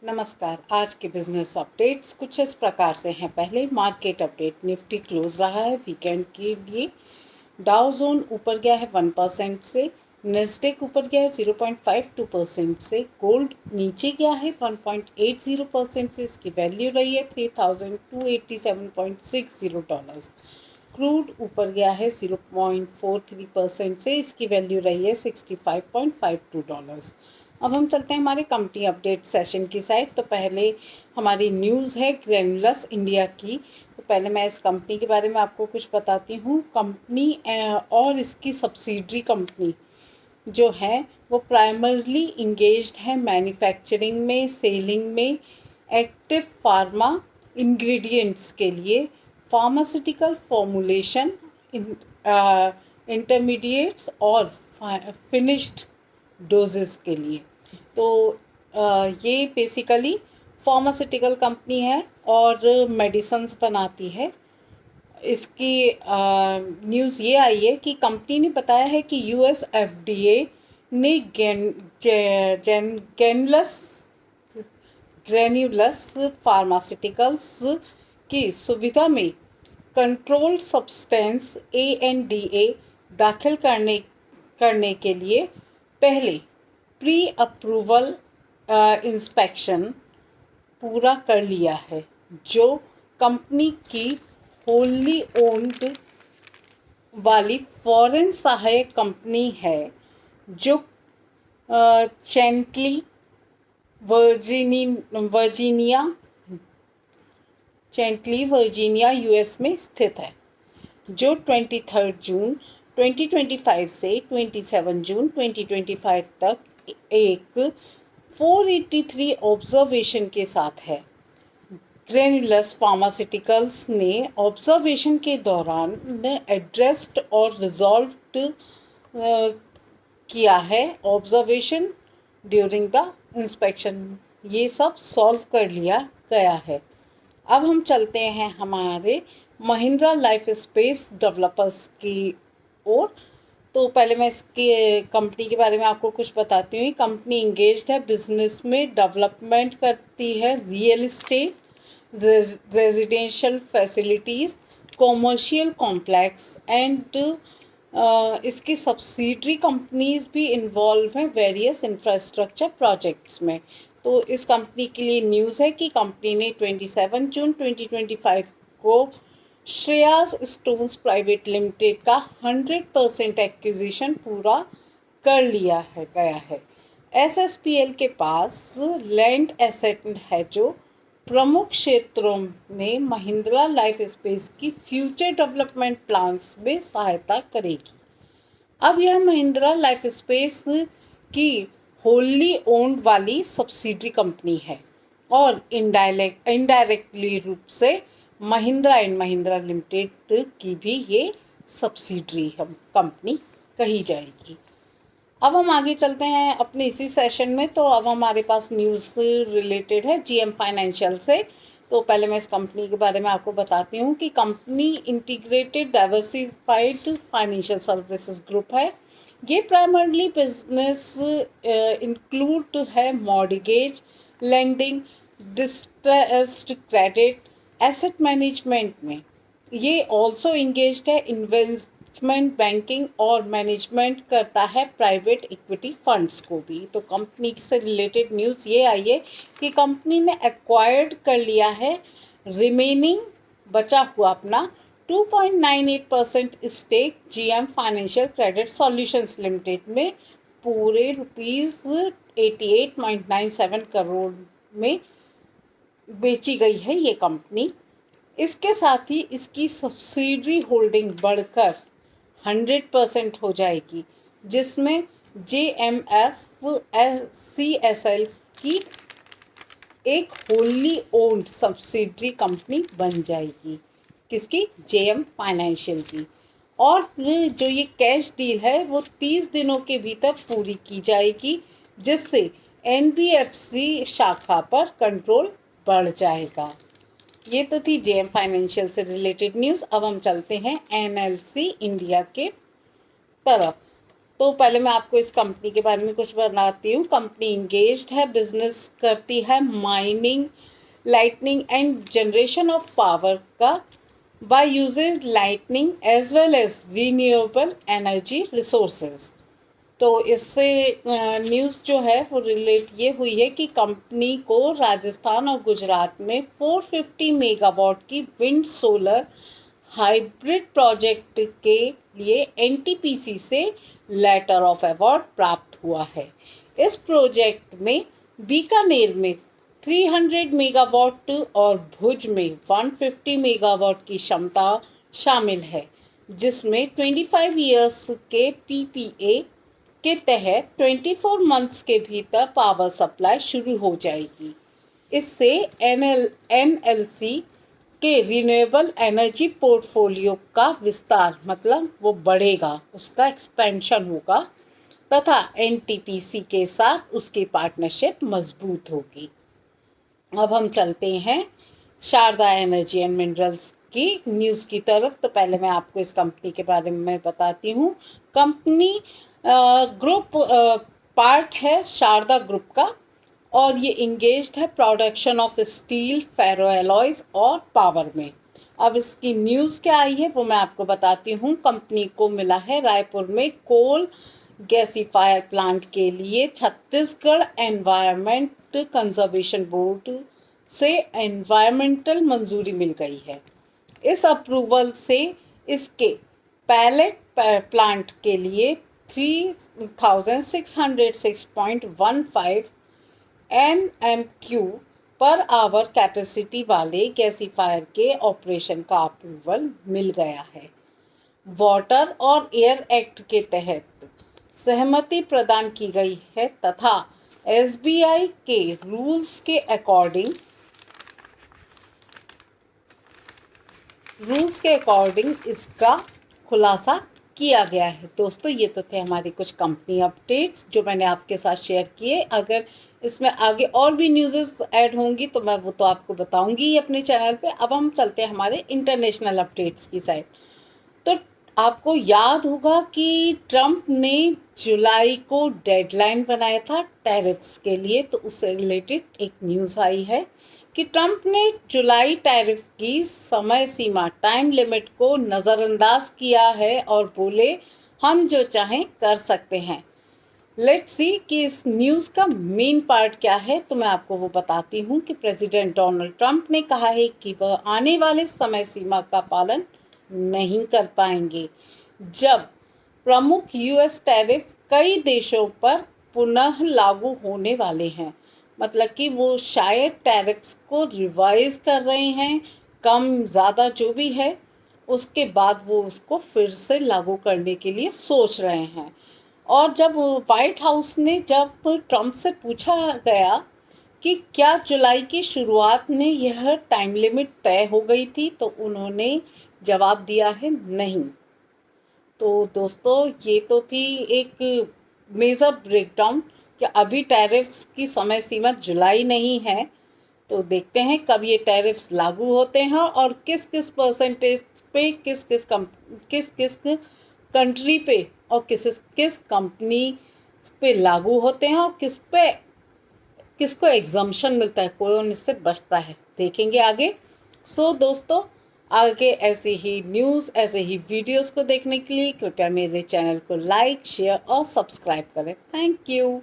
नमस्कार। आज के बिजनेस अपडेट्स कुछ इस प्रकार से हैं। पहले मार्केट अपडेट, निफ्टी क्लोज रहा है वीकेंड के लिए। डाउ जोन ऊपर गया है 1% से, नेस्डेक ऊपर गया है 0.52% से, गोल्ड नीचे गया है 1.80% से, इसकी वैल्यू रही है $3,287.60। क्रूड ऊपर गया है 0.43% से, इसकी वैल्यू रही है $65.52। अब हम चलते हैं हमारे कंपनी अपडेट सेशन की साइड। तो पहले हमारी न्यूज़ है ग्रैन्युलस इंडिया की। तो पहले मैं इस कंपनी के बारे में आपको कुछ बताती हूँ। कंपनी और इसकी सब्सिडरी कंपनी जो है वो प्राइमरली इंगेज्ड है मैन्युफैक्चरिंग में, सेलिंग में, एक्टिव फार्मा इंग्रेडिएंट्स के लिए, फार्मास्यूटिकल फॉर्मुलेशन, इंटरमीडिएट्स और फिनिश्ड डोजेस के लिए। तो ये बेसिकली फार्मास्यूटिकल कंपनी है और मेडिसिन्स बनाती है। इसकी न्यूज़ ये आई है कि कंपनी ने बताया है कि यूएस एफडीए ने ग्रैन्युलस फार्मास्यूटिकल्स की सुविधा में कंट्रोल्ड सब्सटेंस ANDA दाखिल करने के लिए पहले प्री अप्रूवल इंस्पेक्शन पूरा कर लिया है, जो कंपनी की होली ओन्ड वाली फॉरेन सहायक कंपनी है जो चैंटली वर्जीनिया यूएस में स्थित है, जो 23 जून 2025 से 27 जून 2025 तक एक 483 ऑब्जर्वेशन के साथ है। ग्रैन्युलस फार्मास्यूटिकल्स ने ऑब्जर्वेशन के दौरान एड्रेस्ड और रिजॉल्व्ड किया है ऑब्जर्वेशन ड्यूरिंग द इंस्पेक्शन, ये सब सॉल्व कर लिया गया है। अब हम चलते हैं हमारे महिंद्रा लाइफ स्पेस डेवलपर्स की ओर। तो पहले मैं इसकी कंपनी के बारे में आपको कुछ बताती हूँ। कंपनी इंगेज्ड है बिजनेस में, डेवलपमेंट करती है real estate, residential facilities, commercial complex and इसकी सब्सिडरी कंपनीज भी इन्वॉल्व हैं वेरियस इंफ्रास्ट्रक्चर प्रोजेक्ट्स में। तो इस कंपनी के लिए न्यूज़ है कि कंपनी ने 27 जून 2025 को श्रेयास स्टोन्स प्राइवेट लिमिटेड का 100% एक्विजिशन पूरा कर लिया गया है। SSPL के पास लैंड एसेट है जो प्रमुख क्षेत्रों में महिंद्रा लाइफ स्पेस की फ्यूचर डेवलपमेंट प्लान्स में सहायता करेगी। अब यह महिंद्रा लाइफ स्पेस की होली ओन्ड वाली सब्सिडरी कंपनी है और इनडायरेक्टली रूप से महिंद्रा एंड महिंद्रा लिमिटेड की भी ये सब्सिडरी कंपनी कही जाएगी। अब हम आगे चलते हैं अपने इसी सेशन में। तो अब हमारे पास न्यूज़ रिलेटेड है GM फाइनेंशियल से। तो पहले मैं इस कंपनी के बारे में आपको बताती हूँ कि company integrated diversified financial services group है। ये प्राइमरली बिजनेस इंक्लूड है mortgage lending, distressed credit, asset management में। ये ऑल्सो इंगेज्ड है इन्वेस्टमेंट बैंकिंग और मैनेजमेंट करता है प्राइवेट इक्विटी फंड्स को भी। तो कंपनी से रिलेटेड न्यूज़ ये आई है कि कंपनी ने एक्वायर्ड कर लिया है रिमेनिंग बचा हुआ अपना 2.98% stake GM financial credit solutions limited में पूरे ₹88.97 करोड़ में बेची गई है ये कंपनी। इसके साथ ही इसकी सब्सिडरी होल्डिंग बढ़कर 100% हो जाएगी, जिसमें JMFCSL की एक होली ओन्ड सब्सिडरी कंपनी बन जाएगी। किसकी? JM फाइनेंशियल की। और जो ये कैश डील है वो 30 दिनों के भीतर पूरी की जाएगी, जिससे NBFC शाखा पर कंट्रोल बढ़ जाएगा। ये तो थी JM फाइनेंशियल से रिलेटेड न्यूज़। अब हम चलते हैं NLC इंडिया के तरफ। तो पहले मैं आपको इस कंपनी के बारे में कुछ बताती हूँ। कंपनी इंगेज्ड है, बिजनेस करती है mining, lightning and generation of power का by using lightning as well as renewable energy resources. तो इससे न्यूज़ जो है वो रिलेट ये हुई है कि कंपनी को राजस्थान और गुजरात में 450 मेगावाट की विंड सोलर हाइब्रिड प्रोजेक्ट के लिए एनटीपीसी से लेटर ऑफ अवार्ड प्राप्त हुआ है। इस प्रोजेक्ट में बीकानेर में 300 मेगावाट और भुज में 150 मेगावाट की क्षमता शामिल है, जिसमें 25 इयर्स के पीपीए के तहत 24 मंथ्स के भीतर पावर सप्लाई शुरू हो जाएगी। इससे एनएलसी के रिन्यूएबल एनर्जी पोर्टफोलियो का विस्तार मतलब वो बढ़ेगा, उसका एक्सपेंशन होगा तथा एनटीपीसी के साथ उसकी पार्टनरशिप मजबूत होगी। अब हम चलते हैं शारदा एनर्जी एंड मिनरल्स की न्यूज़ की तरफ। तो पहले मैं आपको इस कंपनी के बारे में बताती हूँ। कंपनी ग्रुप पार्ट है शारदा ग्रुप का और ये इंगेज्ड है production of steel, ferro alloys और पावर में। अब इसकी न्यूज़ क्या आई है वो मैं आपको बताती हूँ। कंपनी को मिला है रायपुर में कोल गैसीफायर प्लांट के लिए छत्तीसगढ़ एनवायरमेंट कंजर्वेशन बोर्ड से एनवायरमेंटल मंजूरी मिल गई है। इस अप्रूवल से इसके पैलेट प्लांट के लिए 3606.15 NMQ पर आवर कैपेसिटी वाले गैसीफायर के ऑपरेशन का अप्रूवल मिल गया है। वाटर और एयर एक्ट के तहत सहमति प्रदान की गई है तथा एसबीआई के रूल्स के अकॉर्डिंग इसका खुलासा किया गया है। दोस्तों ये तो थे हमारी कुछ कंपनी अपडेट्स जो मैंने आपके साथ शेयर किए। अगर इसमें आगे और भी न्यूज़ ऐड होंगी तो मैं वो तो आपको बताऊंगी ही अपने चैनल पे। अब हम चलते हैं हमारे इंटरनेशनल अपडेट्स की साइड। तो आपको याद होगा कि ट्रम्प ने जुलाई को डेडलाइन बनाया था टैरिफ्स के लिए, तो उससे रिलेटेड एक न्यूज़ आई है कि ट्रम्प ने जुलाई टैरिफ की समय सीमा टाइम लिमिट को नज़रअंदाज किया है और बोले हम जो चाहें कर सकते हैं। लेट्स सी कि इस न्यूज़ का मेन पार्ट क्या है, तो मैं आपको वो बताती हूँ कि प्रेसिडेंट डोनाल्ड ट्रम्प ने कहा है कि वह आने वाले समय सीमा का पालन नहीं कर पाएंगे जब प्रमुख यूएस टैरिफ कई देशों पर पुनः लागू होने वाले हैं। मतलब कि वो शायद टैरिफ्स को रिवाइज कर रहे हैं, कम ज़्यादा जो भी है, उसके बाद वो उसको फिर से लागू करने के लिए सोच रहे हैं। और जब व्हाइट हाउस ने जब ट्रम्प से पूछा गया कि क्या जुलाई की शुरुआत में यह टाइम लिमिट तय हो गई थी, तो उन्होंने जवाब दिया है नहीं। तो दोस्तों ये तो थी एक मेजर ब्रेकडाउन कि अभी टैरिफ्स की समय सीमा जुलाई नहीं है। तो देखते हैं कब ये टैरिफ्स लागू होते हैं और किस किस परसेंटेज पे किस किस कंट्री पे और किस कंपनी पे लागू होते हैं और किसको एग्जम्पशन मिलता है, कौन इससे बचता है, देखेंगे आगे। सो दोस्तों आगे ऐसे ही न्यूज़, ऐसे ही वीडियोस को देखने के लिए कृपया मेरे चैनल को लाइक, शेयर और सब्सक्राइब करें। Thank you.